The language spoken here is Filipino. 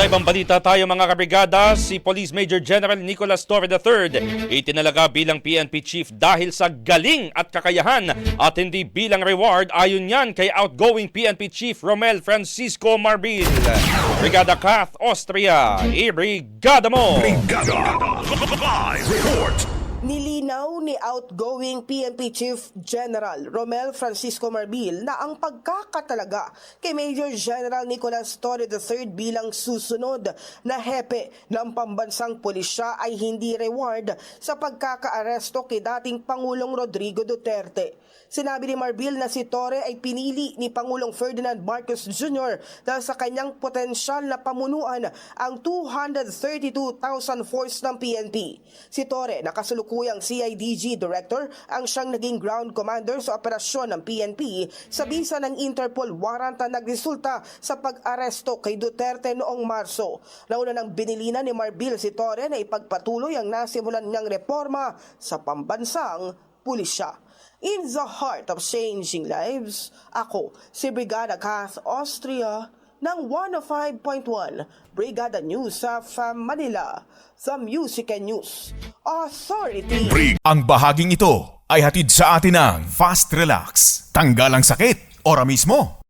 Sa ibang balita tayo mga kabrigada, si Police Major General Nicolas Torre III itinalaga bilang PNP Chief dahil sa galing at kakayahan at hindi bilang reward ayon yan kay outgoing PNP Chief Romel Francisco Marbil. Brigada Kath Austria, i-brigada mo! Brigada Live Report. Nilinaw ni outgoing PNP Chief General Romel Francisco Marbil na ang pagkakatalaga kay Major General Nicolas Torre III bilang susunod na hepe ng pambansang pulisya ay hindi reward sa pagkakaaresto kay dating Pangulong Rodrigo Duterte. Sinabi ni Marbil na si Torre ay pinili ni Pangulong Ferdinand Marcos Jr. dahil sa kanyang potensyal na pamunuan ang 232,000 force ng PNP. Si Torre, nakasulukuyang CIDG Director, ang siyang naging ground commander sa operasyon ng PNP sa bisa ng Interpol warrant na nagresulta sa pag-aresto kay Duterte noong Marso. Nauna nang binilina ni Marbil si Torre na ipagpatuloy ang nasimulan niyang reforma sa pambansang pulisya. In the heart of changing lives, ako si Brigada Kath Austria ng 105.1 Brigada News sa Manila, the Music and News Authority. Ang bahaging ito ay hatid sa atin ng Fast Relax. Tanggal ang sakit, ora mismo.